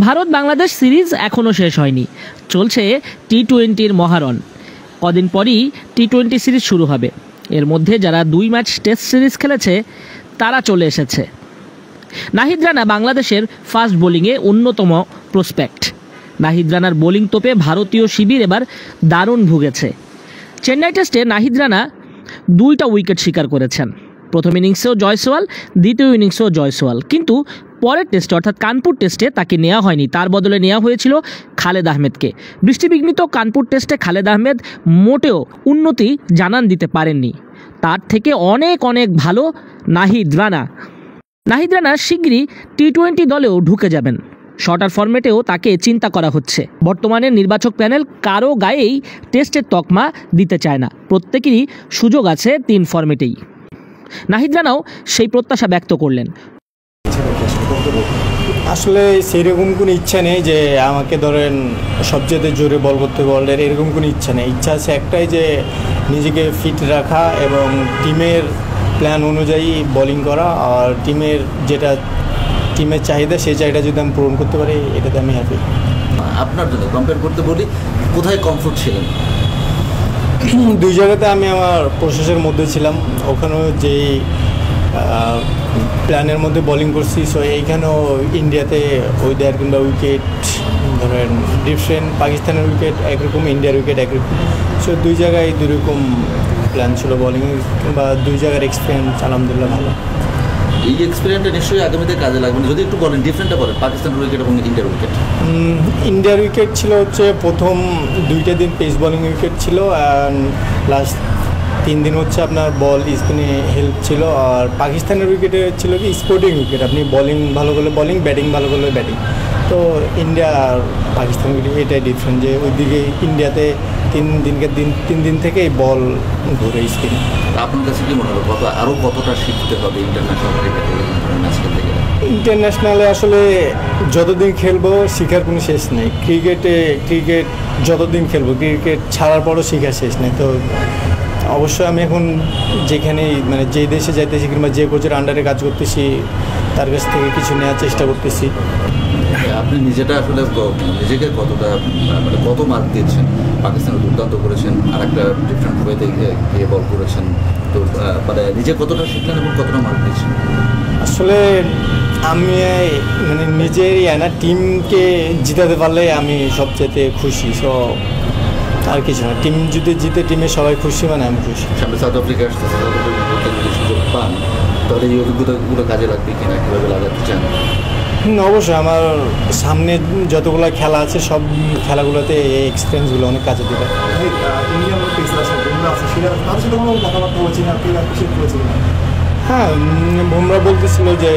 Bharat Bangladesh series এখনও শেষ হয়নি, চলছে টি-20-র মহারণ। কদিন পরই টি-20 সিরিজ শুরু হবে। এর মধ্যে যারা 2 ম্যাচ টেস্ট সিরিজ খেলেছে তারা চলে এসেছে। নাহিদ রানা বাংলাদেশের ফাস্ট বোলিংয়ে অন্যতম প্রসপেক্ট। নাহিদ রানার বোলিং তোপে ভারতীয় শিবির এবার দারুণ ভুগেছে। চেন্নাই টেস্টে নাহিদ রানা 2টা উইকেট শিকার করেছেন। প্রথম ইনিংসেও জয়সওয়াল, দ্বিতীয় ইনিংসেও জয়সওয়াল, কিন্তু পরের টেস্টে অর্থাৎ কানপুর টেস্টে তাকে নেওয়া হয়নি। তার বদলে নেওয়া হয়েছিল খালেদ আহমেদকে। বৃষ্টিবিঘ্নিত কানপুর টেস্টে খালেদ আহমেদ মোটেও উন্নতি জানান দিতে পারেননি। তার থেকে অনেক ভালো নাহিদ রানা। নাহিদ রানা শিগগিরই টি-20 দলেও ঢুকে যাবেন। শর্টার ফরম্যাটেও তাকে চিন্তা করা হচ্ছে। বর্তমানে নির্বাচক প্যানেল কারো গায়েই টেস্টের তকমা দিতে চায় না। প্রত্যেকেরই সুযোগ আছে 3 ফরম্যাটেই। নাহিদ রানাও সেই প্রত্যাশা ব্যক্ত করলেন। আসলে সেরকম কোনো ইচ্ছা নেই যে আমাকে ধরেন সবচেয়ে জোরে বল করতে বলের, এরকম কোনো ইচ্ছা নেই। ইচ্ছা আছে একটাই, যে নিজেকে ফিট রাখা এবং টিমের প্ল্যান অনুযায়ী বোলিং করা, আর টিমের চাহিদা, সেই চাহিদা যদি আমি পূরণ করতে পারি, এটাতে আমি হ্যাপি। আপনার জন্য কম্পেয়ার করতে বলি, কোথায় কমফোর্ট ছিলেন? 2 জায়গাতে আমি আমার প্রসেসের মধ্যে ছিলাম। ওখানেও যেই প্ল্যানের মধ্যে বোলিং করছি, সো এইখানেও ইন্ডিয়াতে ওয়েদার কিংবা উইকেট ধরেন ডিফারেন্ট। পাকিস্তানের উইকেট একরকম, ইন্ডিয়ার উইকেট একরকম। সো 2 জায়গায় 2 রকম প্ল্যান ছিল বোলিংয়ের, কিংবা 2 জায়গার এক্সপিরিয়েন্স আলহামদুলিল্লাহ ভালো। এই এক্সপিরিয়েন্সটা নিশ্চয়ই আগামীতে কাজে লাগবে। যদি একটু বলেন, ডিফারেন্টটা বলেন, পাকিস্তানের উইকেট এবং ইন্ডিয়ার উইকেট। ইন্ডিয়ার উইকেট ছিল হচ্ছে প্রথম 2টা দিন পেস বোলিং উইকেট ছিল, অ্যান্ড লাস্ট 3 দিন হচ্ছে আপনার বল স্পিনে হেল্প ছিল। আর পাকিস্তানের উইকেটে ছিল কি স্পোর্টিং উইকেট, আপনি বোলিং ভালো করলে বোলিং, ব্যাটিং ভালো করলে ব্যাটিং। তো ইন্ডিয়া আর পাকিস্তান উইকেট এটাই ডিফারেন্ট, যে ওইদিকে ইন্ডিয়াতে 3 দিন থেকেই বল ঘুরে স্পিনে। আপনার কাছে কি মনে হবে আরও কতটা শিখতে হবে ইন্টারন্যাশনাল ম্যাচ খেলতে গেলে? ইন্টারন্যাশনালে আসলে যতদিন খেলবো শেখার কোনো শেষ নেই। ক্রিকেট যতদিন খেলবো, ক্রিকেট ছাড়ার পরও শেখার শেষ নেই। তো অবশ্যই আমি এখন যেখানেই মানে যে দেশে যাইতেছি কিংবা যে কোচের আন্ডারে কাজ করতেছি, তার কাছ থেকে কিছু নেওয়ার চেষ্টা করতেছি। আপনি নিজেকে কতটা মানে কত মার্ক দিয়েছেন? পাকিস্তানে দুর্দান্ত করেছেন, আর একটা ডিফারেন্ট ওয়েতে গিয়ে বল করেছেন। তো মানে নিজে কতটা শিখলেন এবং কতটা মার্ক দিয়েছেন? আসলে আমি মানে নিজেরই না, টিমকে জিতাতে পারলে আমি সবচেয়ে খুশি। সো আর কিছু না, টিম যদি জিতে টিমে সবাই খুশি, মানে আমি খুশি। সামনে সাউথ আফ্রিকা আসতে, সাউথ আফ্রিকা যদি সুযোগ পান, তাহলে এই অভিজ্ঞতাগুলো কাজে লাগবে কিনা, কীভাবে লাগাতে চান? অবশ্যই আমার সামনে যতগুলো খেলা আছে, সব খেলাগুলোতে এই এক্সপিরিয়েন্সগুলো অনেক কাজে দেবে। হ্যাঁ, বুমরা বলতেছিল যে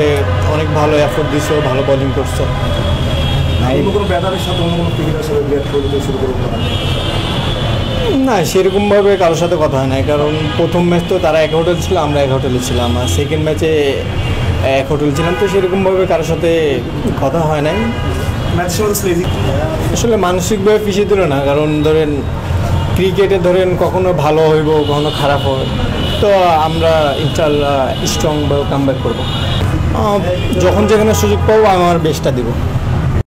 অনেক ভালো এফোর্ট দিছো, ভালো বোলিং করছো। না, সেরকমভাবে কারোর সাথে কথা হয় না, কারণ প্রথম ম্যাচ তো তারা এক হোটেল ছিল, আমরা এক হোটেলে ছিলাম, আর সেকেন্ড ম্যাচে এক হোটেল ছিলাম। তো সেরকমভাবে কারোর সাথে কথা হয় নাই। আসলে মানসিকভাবে পিছিয়ে দিল না, কারণ ধরেন ক্রিকেটে ধরেন কখনো ভালো হইব, কখনো খারাপ হয়। তো আমরা ইনশাআল্লাহ স্ট্রংভাবে কামব্যাক করবো। যখন যেখানে সুযোগ পাবো আমার বেস্টটা দিব।